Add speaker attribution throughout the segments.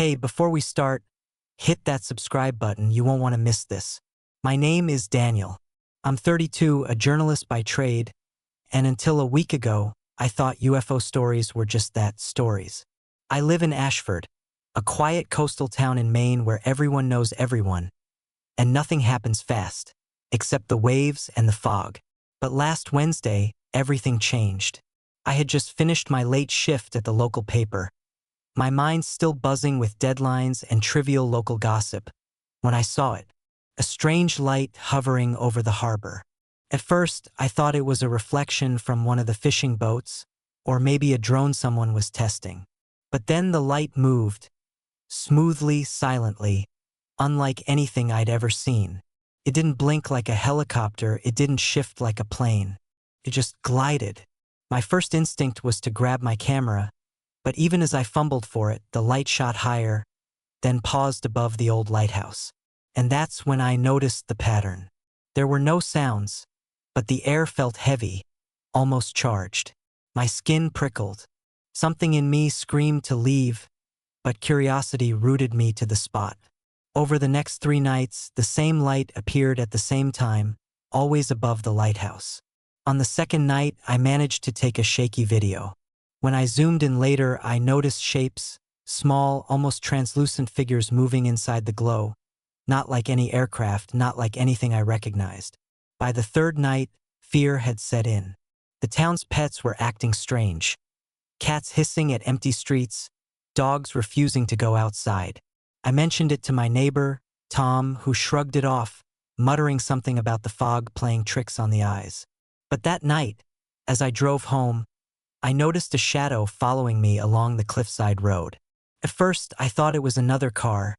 Speaker 1: Hey, before we start, hit that subscribe button, you won't want to miss this. My name is Daniel. I'm 32, a journalist by trade, and until a week ago, I thought UFO stories were just that, stories. I live in Ashford, a quiet coastal town in Maine where everyone knows everyone, and nothing happens fast, except the waves and the fog. But last Wednesday, everything changed. I had just finished my late shift at the local paper, my mind still buzzing with deadlines and trivial local gossip, when I saw it, a strange light hovering over the harbor. At first, I thought it was a reflection from one of the fishing boats, or maybe a drone someone was testing. But then the light moved, smoothly, silently, unlike anything I'd ever seen. It didn't blink like a helicopter, it didn't shift like a plane. It just glided. My first instinct was to grab my camera, but even as I fumbled for it, the light shot higher, then paused above the old lighthouse. And that's when I noticed the pattern. There were no sounds, but the air felt heavy, almost charged. My skin prickled. Something in me screamed to leave, but curiosity rooted me to the spot. Over the next 3 nights, the same light appeared at the same time, always above the lighthouse. On the second night, I managed to take a shaky video. When I zoomed in later, I noticed shapes, small, almost translucent figures moving inside the glow, not like any aircraft, not like anything I recognized. By the third night, fear had set in. The town's pets were acting strange. Cats hissing at empty streets, dogs refusing to go outside. I mentioned it to my neighbor, Tom, who shrugged it off, muttering something about the fog playing tricks on the eyes. But that night, as I drove home, I noticed a shadow following me along the cliffside road. At first, I thought it was another car,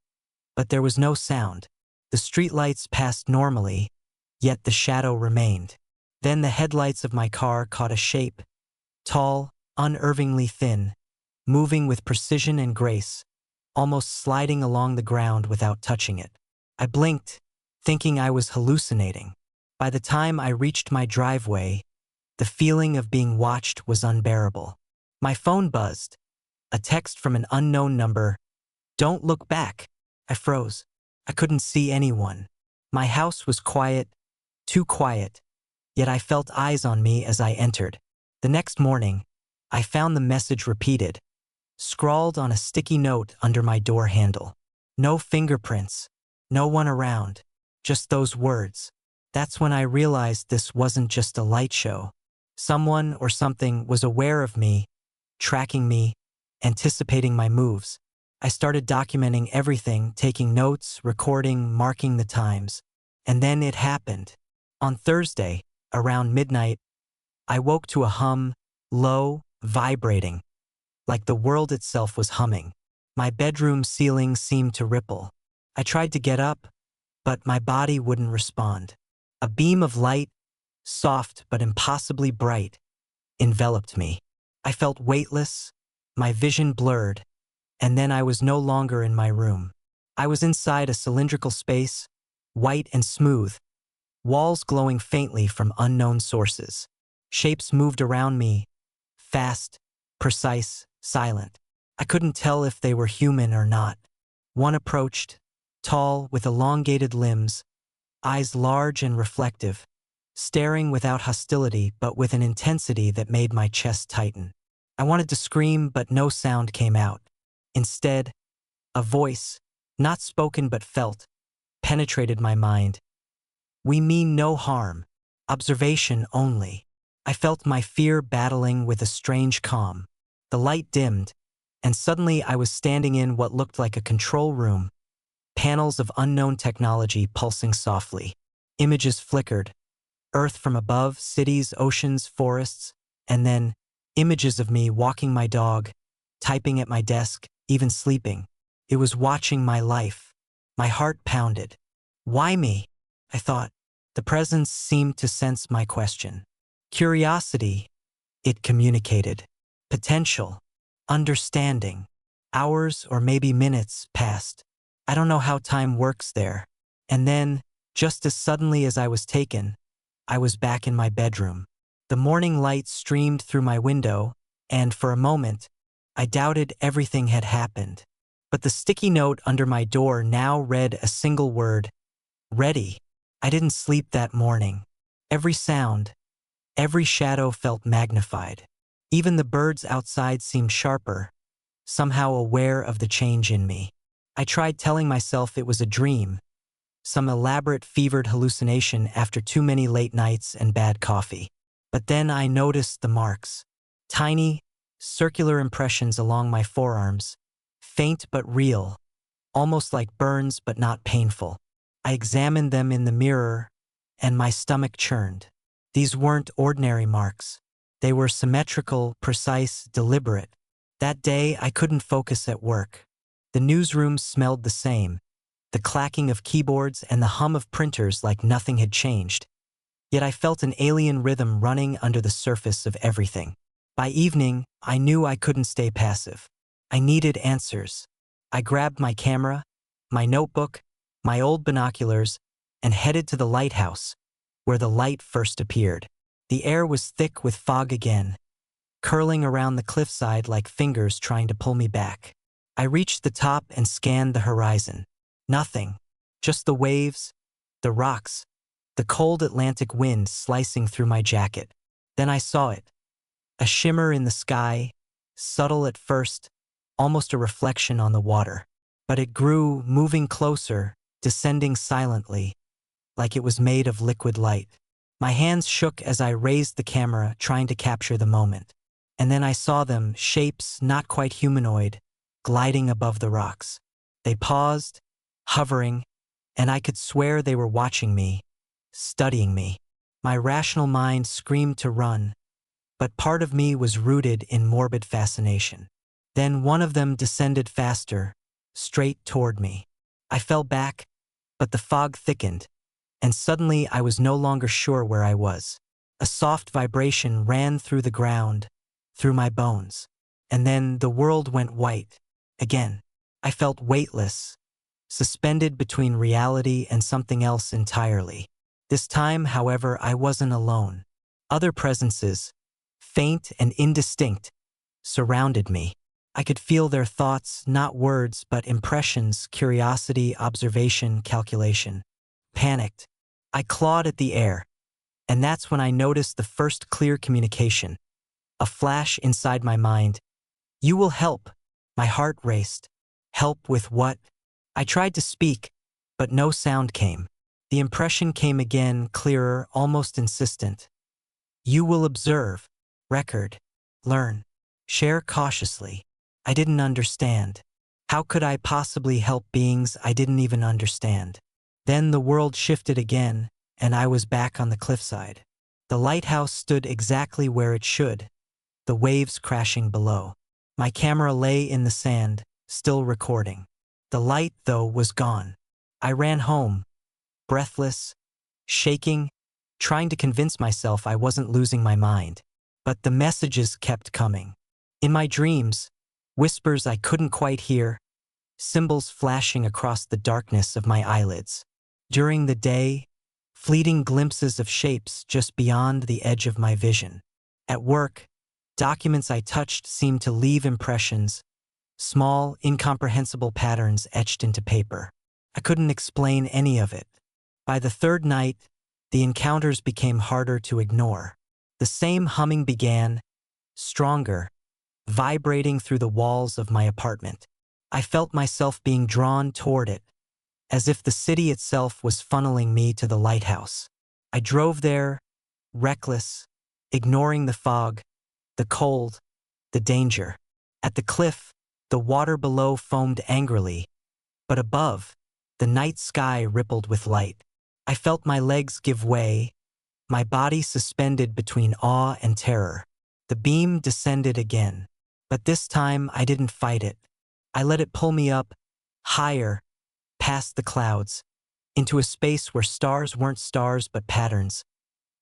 Speaker 1: but there was no sound. The streetlights passed normally, yet the shadow remained. Then the headlights of my car caught a shape, tall, unervingly thin, moving with precision and grace, almost sliding along the ground without touching it. I blinked, thinking I was hallucinating. By the time I reached my driveway, the feeling of being watched was unbearable. My phone buzzed. A text from an unknown number. "Don't look back." I froze. I couldn't see anyone. My house was quiet, too quiet, yet I felt eyes on me as I entered. The next morning, I found the message repeated, scrawled on a sticky note under my door handle. No fingerprints, no one around, just those words. That's when I realized this wasn't just a light show. Someone or something was aware of me, tracking me, anticipating my moves. I started documenting everything, taking notes, recording, marking the times. And then it happened. On Thursday, around midnight, I woke to a hum, low, vibrating, like the world itself was humming. My bedroom ceiling seemed to ripple. I tried to get up, but my body wouldn't respond. A beam of light, soft but impossibly bright, enveloped me. I felt weightless, my vision blurred, and then I was no longer in my room. I was inside a cylindrical space, white and smooth, walls glowing faintly from unknown sources. Shapes moved around me, fast, precise, silent. I couldn't tell if they were human or not. One approached, tall, with elongated limbs, eyes large and reflective, staring without hostility but with an intensity that made my chest tighten. I wanted to scream, but no sound came out. Instead, a voice, not spoken but felt, penetrated my mind. "We mean no harm, observation only." I felt my fear battling with a strange calm. The light dimmed, and suddenly I was standing in what looked like a control room, panels of unknown technology pulsing softly. Images flickered. Earth from above, cities, oceans, forests, and then images of me walking my dog, typing at my desk, even sleeping. It was watching my life. My heart pounded. Why me? I thought. The presence seemed to sense my question. Curiosity, it communicated. Potential, understanding. Hours or maybe minutes passed. I don't know how time works there. And then, just as suddenly as I was taken, I was back in my bedroom. The morning light streamed through my window, and for a moment, I doubted everything had happened. But the sticky note under my door now read a single word: ready. I didn't sleep that morning. Every sound, every shadow felt magnified. Even the birds outside seemed sharper, somehow aware of the change in me. I tried telling myself it was a dream, some elaborate fevered hallucination after too many late nights and bad coffee. But then I noticed the marks. Tiny, circular impressions along my forearms, faint but real, almost like burns but not painful. I examined them in the mirror, and my stomach churned. These weren't ordinary marks. They were symmetrical, precise, deliberate. That day, I couldn't focus at work. The newsroom smelled the same, the clacking of keyboards and the hum of printers like nothing had changed. Yet I felt an alien rhythm running under the surface of everything. By evening, I knew I couldn't stay passive. I needed answers. I grabbed my camera, my notebook, my old binoculars, and headed to the lighthouse, where the light first appeared. The air was thick with fog again, curling around the cliffside like fingers trying to pull me back. I reached the top and scanned the horizon. Nothing, just the waves, the rocks, the cold Atlantic wind slicing through my jacket. Then I saw it, a shimmer in the sky, subtle at first, almost a reflection on the water. But it grew, moving closer, descending silently, like it was made of liquid light. My hands shook as I raised the camera, trying to capture the moment. And then I saw them, shapes not quite humanoid, gliding above the rocks. They paused, hovering, and I could swear they were watching me, studying me. My rational mind screamed to run, but part of me was rooted in morbid fascination. Then one of them descended faster, straight toward me. I fell back, but the fog thickened, and suddenly I was no longer sure where I was. A soft vibration ran through the ground, through my bones. And then the world went white. Again, I felt weightless, suspended between reality and something else entirely. This time, however, I wasn't alone. Other presences, faint and indistinct, surrounded me. I could feel their thoughts, not words, but impressions, curiosity, observation, calculation. Panicked, I clawed at the air, and that's when I noticed the first clear communication. A flash inside my mind. "You will help." My heart raced. Help with what? I tried to speak, but no sound came. The impression came again, clearer, almost insistent. "You will observe, record, learn, share cautiously." I didn't understand. How could I possibly help beings I didn't even understand? Then the world shifted again, and I was back on the cliffside. The lighthouse stood exactly where it should, the waves crashing below. My camera lay in the sand, still recording. The light, though, was gone. I ran home, breathless, shaking, trying to convince myself I wasn't losing my mind. But the messages kept coming. In my dreams, whispers I couldn't quite hear, symbols flashing across the darkness of my eyelids. During the day, fleeting glimpses of shapes just beyond the edge of my vision. At work, documents I touched seemed to leave impressions, small, incomprehensible patterns etched into paper. I couldn't explain any of it. By the third night, the encounters became harder to ignore. The same humming began, stronger, vibrating through the walls of my apartment. I felt myself being drawn toward it, as if the city itself was funneling me to the lighthouse. I drove there, reckless, ignoring the fog, the cold, the danger. At the cliff, the water below foamed angrily, but above, the night sky rippled with light. I felt my legs give way, my body suspended between awe and terror. The beam descended again, but this time I didn't fight it. I let it pull me up, higher, past the clouds, into a space where stars weren't stars but patterns,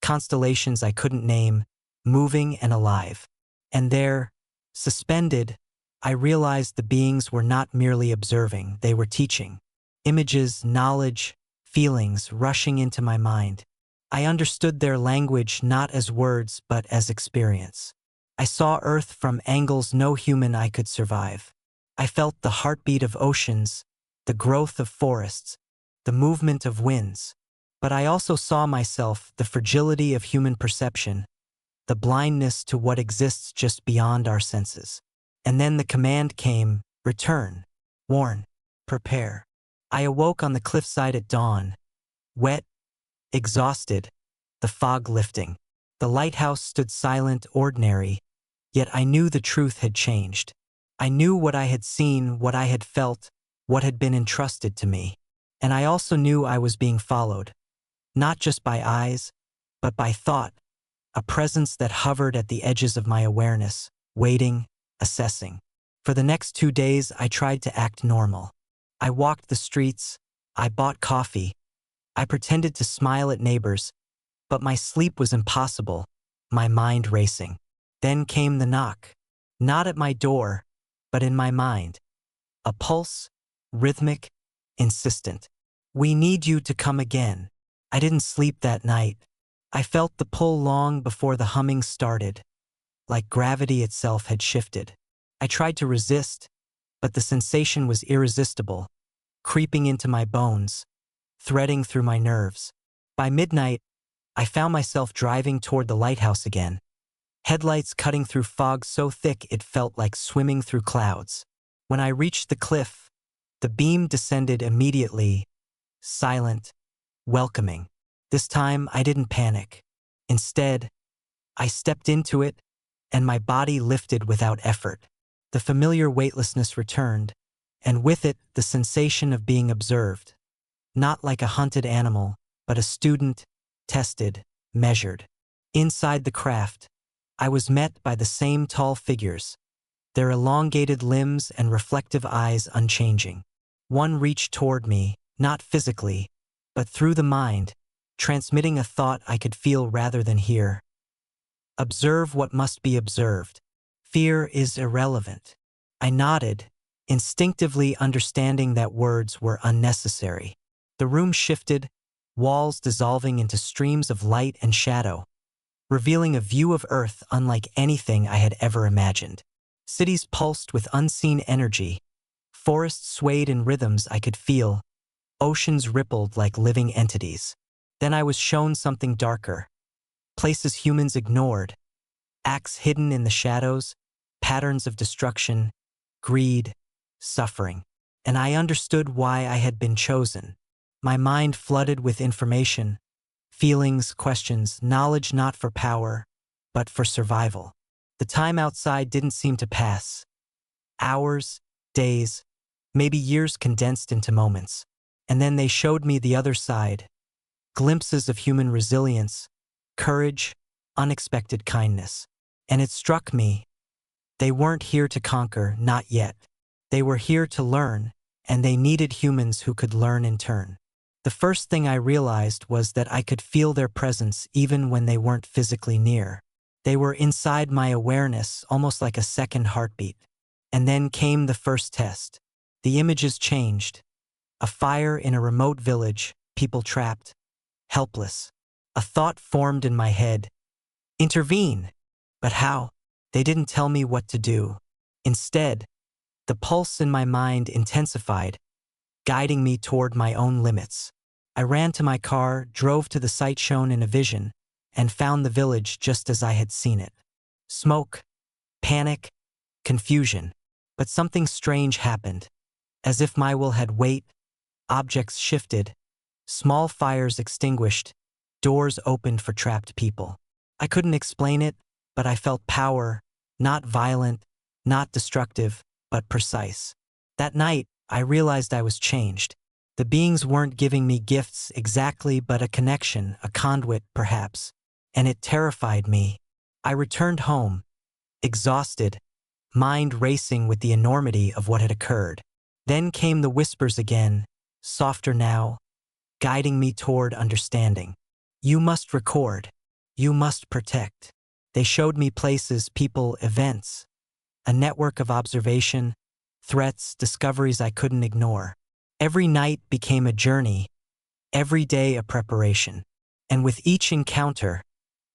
Speaker 1: constellations I couldn't name, moving and alive. And there, suspended, I realized the beings were not merely observing, they were teaching. Images, knowledge, feelings rushing into my mind. I understood their language not as words but as experience. I saw Earth from angles no human I could survive. I felt the heartbeat of oceans, the growth of forests, the movement of winds. But I also saw myself, the fragility of human perception, the blindness to what exists just beyond our senses. And then the command came, return, warn, prepare. I awoke on the cliffside at dawn, wet, exhausted, the fog lifting. The lighthouse stood silent, ordinary, yet I knew the truth had changed. I knew what I had seen, what I had felt, what had been entrusted to me. And I also knew I was being followed, not just by eyes, but by thought, a presence that hovered at the edges of my awareness, waiting, assessing. For the next 2 days, I tried to act normal. I walked the streets, I bought coffee, I pretended to smile at neighbors, but my sleep was impossible, my mind racing. Then came the knock, not at my door, but in my mind. A pulse, rhythmic, insistent. We need you to come again. I didn't sleep that night. I felt the pull long before the humming started, like gravity itself had shifted. I tried to resist, but the sensation was irresistible, creeping into my bones, threading through my nerves. By midnight, I found myself driving toward the lighthouse again, headlights cutting through fog so thick it felt like swimming through clouds. When I reached the cliff, the beam descended immediately, silent, welcoming. This time, I didn't panic. Instead, I stepped into it, and my body lifted without effort. The familiar weightlessness returned, and with it, the sensation of being observed. Not like a hunted animal, but a student, tested, measured. Inside the craft, I was met by the same tall figures, their elongated limbs and reflective eyes unchanging. One reached toward me, not physically, but through the mind, transmitting a thought I could feel rather than hear. Observe what must be observed. Fear is irrelevant. I nodded, instinctively understanding that words were unnecessary. The room shifted, walls dissolving into streams of light and shadow, revealing a view of Earth unlike anything I had ever imagined. Cities pulsed with unseen energy, forests swayed in rhythms I could feel, oceans rippled like living entities. Then I was shown something darker, places humans ignored, acts hidden in the shadows, patterns of destruction, greed, suffering. And I understood why I had been chosen. My mind flooded with information, feelings, questions, knowledge not for power, but for survival. The time outside didn't seem to pass. Hours, days, maybe years condensed into moments. And then they showed me the other side, glimpses of human resilience, courage, unexpected kindness. And it struck me, they weren't here to conquer, not yet. They were here to learn, and they needed humans who could learn in turn. The first thing I realized was that I could feel their presence even when they weren't physically near. They were inside my awareness, almost like a second heartbeat. And then came the first test. The images changed. A fire in a remote village, people trapped, helpless. A thought formed in my head. Intervene! But how? They didn't tell me what to do. Instead, the pulse in my mind intensified, guiding me toward my own limits. I ran to my car, drove to the site shown in a vision, and found the village just as I had seen it. Smoke, panic, confusion. But something strange happened. As if my will had weight, objects shifted, small fires extinguished, doors opened for trapped people. I couldn't explain it, but I felt power, not violent, not destructive, but precise. That night, I realized I was changed. The beings weren't giving me gifts exactly, but a connection, a conduit, perhaps. And it terrified me. I returned home, exhausted, mind racing with the enormity of what had occurred. Then came the whispers again, softer now, guiding me toward understanding. You must record. You must protect. They showed me places, people, events, a network of observation, threats, discoveries I couldn't ignore. Every night became a journey, every day a preparation. And with each encounter,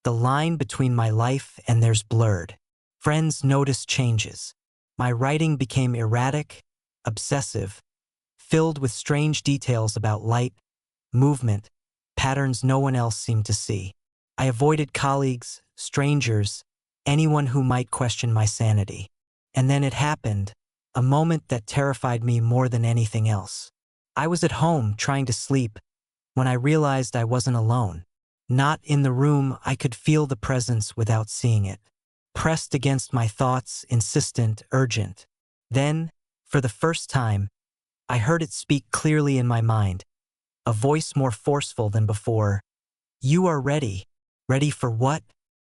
Speaker 1: the line between my life and theirs blurred. Friends noticed changes. My writing became erratic, obsessive, filled with strange details about light, movement, patterns no one else seemed to see. I avoided colleagues, strangers, anyone who might question my sanity. And then it happened, a moment that terrified me more than anything else. I was at home trying to sleep when I realized I wasn't alone. Not in the room, I could feel the presence without seeing it. Pressed against my thoughts, insistent, urgent. Then, for the first time, I heard it speak clearly in my mind, a voice more forceful than before. "You are ready." Ready for what?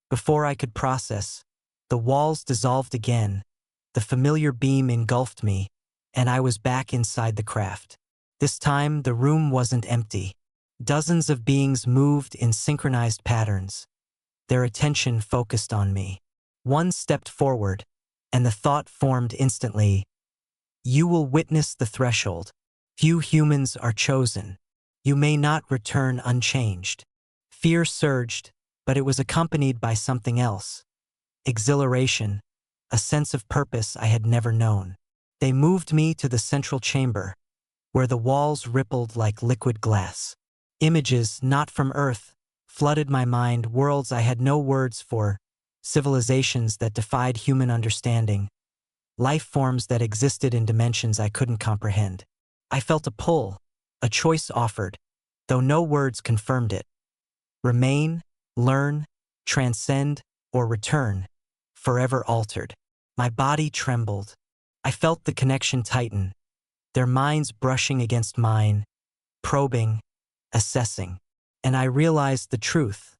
Speaker 1: Before I could process, the walls dissolved again, the familiar beam engulfed me, and I was back inside the craft. This time, the room wasn't empty. Dozens of beings moved in synchronized patterns, their attention focused on me. One stepped forward, and the thought formed instantly, "You will witness the threshold. Few humans are chosen. You may not return unchanged." Fear surged, but it was accompanied by something else. Exhilaration, a sense of purpose I had never known. They moved me to the central chamber, where the walls rippled like liquid glass. Images, not from Earth, flooded my mind, worlds I had no words for, civilizations that defied human understanding, life forms that existed in dimensions I couldn't comprehend. I felt a pull, a choice offered, though no words confirmed it. Remain, learn, transcend, or return, forever altered. My body trembled. I felt the connection tighten, their minds brushing against mine, probing, assessing. And I realized the truth.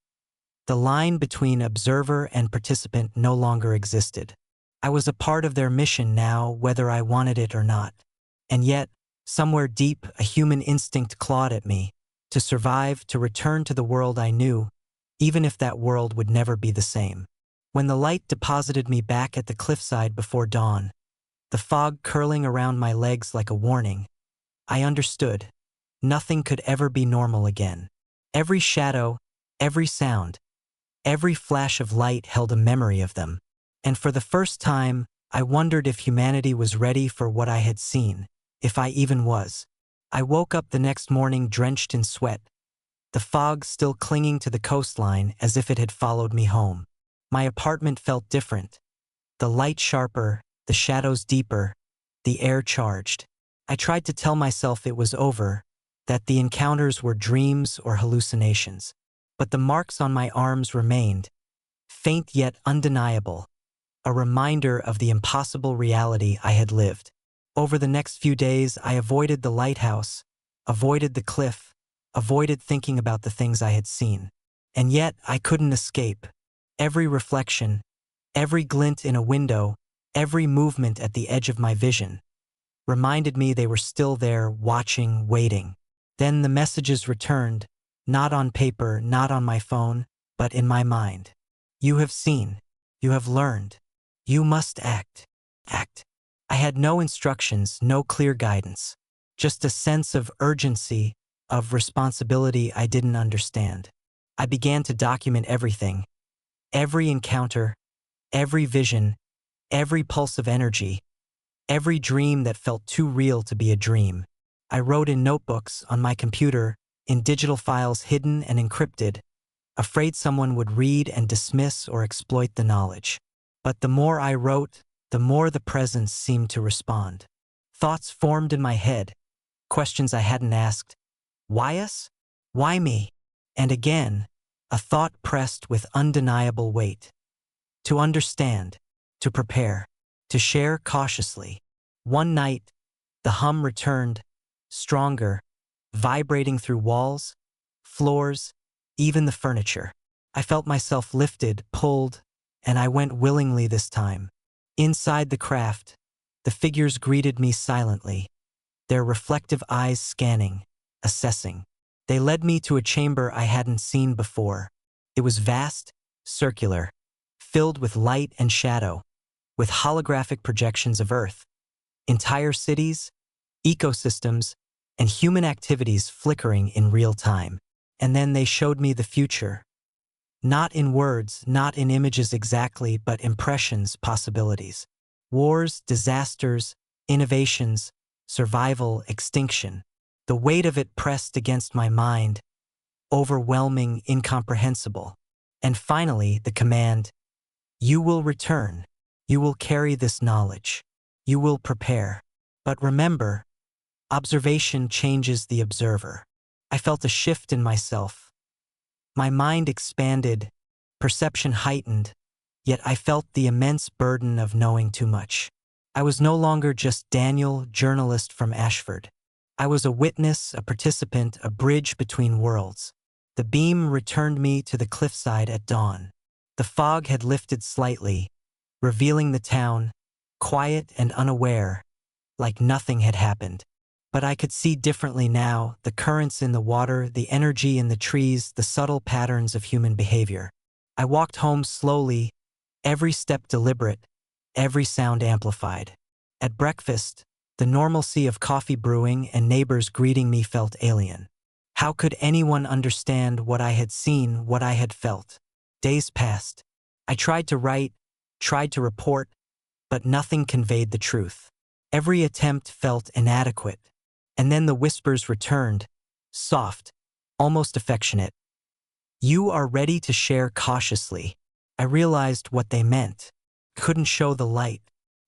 Speaker 1: The line between observer and participant no longer existed. I was a part of their mission now, whether I wanted it or not. And yet, somewhere deep, a human instinct clawed at me, to survive, to return to the world I knew, even if that world would never be the same. When the light deposited me back at the cliffside before dawn, the fog curling around my legs like a warning, I understood. Nothing could ever be normal again. Every shadow, every sound, every flash of light held a memory of them. And for the first time, I wondered if humanity was ready for what I had seen, if I even was. I woke up the next morning drenched in sweat, the fog still clinging to the coastline as if it had followed me home. My apartment felt different. The light sharper, the shadows deeper, the air charged. I tried to tell myself it was over, that the encounters were dreams or hallucinations. But the marks on my arms remained, faint yet undeniable, a reminder of the impossible reality I had lived. Over the next few days, I avoided the lighthouse, avoided the cliff, avoided thinking about the things I had seen. And yet, I couldn't escape. Every reflection, every glint in a window, every movement at the edge of my vision, reminded me they were still there, watching, waiting. Then the messages returned, not on paper, not on my phone, but in my mind. "You have seen. You have learned. You must act. Act." I had no instructions, no clear guidance, just a sense of urgency, of responsibility I didn't understand. I began to document everything, every encounter, every vision, every pulse of energy, every dream that felt too real to be a dream. I wrote in notebooks, on my computer, in digital files hidden and encrypted, afraid someone would read and dismiss or exploit the knowledge. But the more I wrote, the more the presence seemed to respond. Thoughts formed in my head, questions I hadn't asked. Why us? Why me? And again, a thought pressed with undeniable weight. To understand, to prepare, to share cautiously. One night, the hum returned, stronger, vibrating through walls, floors, even the furniture. I felt myself lifted, pulled, and I went willingly this time. Inside the craft, the figures greeted me silently, their reflective eyes scanning, assessing. They led me to a chamber I hadn't seen before. It was vast, circular, filled with light and shadow, with holographic projections of Earth, entire cities, ecosystems, and human activities flickering in real time. And then they showed me the future. Not in words, not in images exactly, but impressions, possibilities. Wars, disasters, innovations, survival, extinction. The weight of it pressed against my mind, overwhelming, incomprehensible. And finally, the command, you will return. You will carry this knowledge. You will prepare. But remember, observation changes the observer. I felt a shift in myself. My mind expanded, perception heightened, yet I felt the immense burden of knowing too much. I was no longer just Daniel, journalist from Ashford. I was a witness, a participant, a bridge between worlds. The beam returned me to the cliffside at dawn. The fog had lifted slightly, revealing the town, quiet and unaware, like nothing had happened. But I could see differently now, the currents in the water, the energy in the trees, the subtle patterns of human behavior. I walked home slowly, every step deliberate, every sound amplified. At breakfast, the normalcy of coffee brewing and neighbors greeting me felt alien. How could anyone understand what I had seen, what I had felt? Days passed. I tried to write, tried to report, but nothing conveyed the truth. Every attempt felt inadequate. And then the whispers returned, soft, almost affectionate. You are ready to share cautiously. I realized what they meant. Couldn't show the light.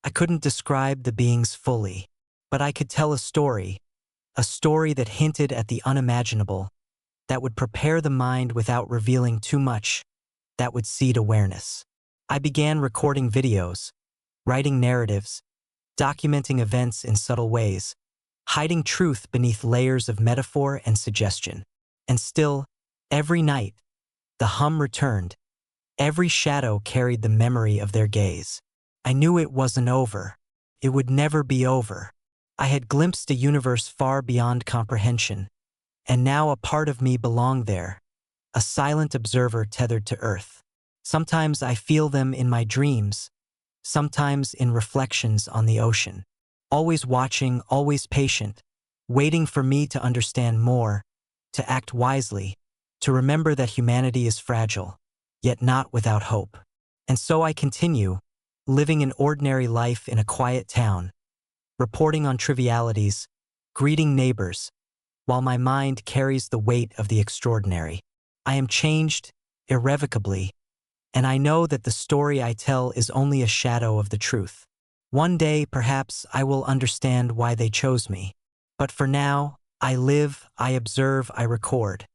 Speaker 1: I couldn't describe the beings fully. But I could tell a story that hinted at the unimaginable, that would prepare the mind without revealing too much, that would seed awareness. I began recording videos, writing narratives, documenting events in subtle ways, hiding truth beneath layers of metaphor and suggestion. And still, every night, the hum returned. Every shadow carried the memory of their gaze. I knew it wasn't over. It would never be over. I had glimpsed a universe far beyond comprehension, and now a part of me belonged there, a silent observer tethered to Earth. Sometimes I feel them in my dreams, sometimes in reflections on the ocean. Always watching, always patient, waiting for me to understand more, to act wisely, to remember that humanity is fragile, yet not without hope. And so I continue, living an ordinary life in a quiet town, reporting on trivialities, greeting neighbors, while my mind carries the weight of the extraordinary. I am changed, irrevocably, and I know that the story I tell is only a shadow of the truth. One day, perhaps, I will understand why they chose me. But for now, I live, I observe, I record,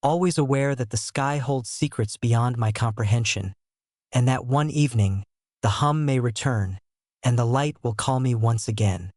Speaker 1: always aware that the sky holds secrets beyond my comprehension, and that one evening, the hum may return, and the light will call me once again.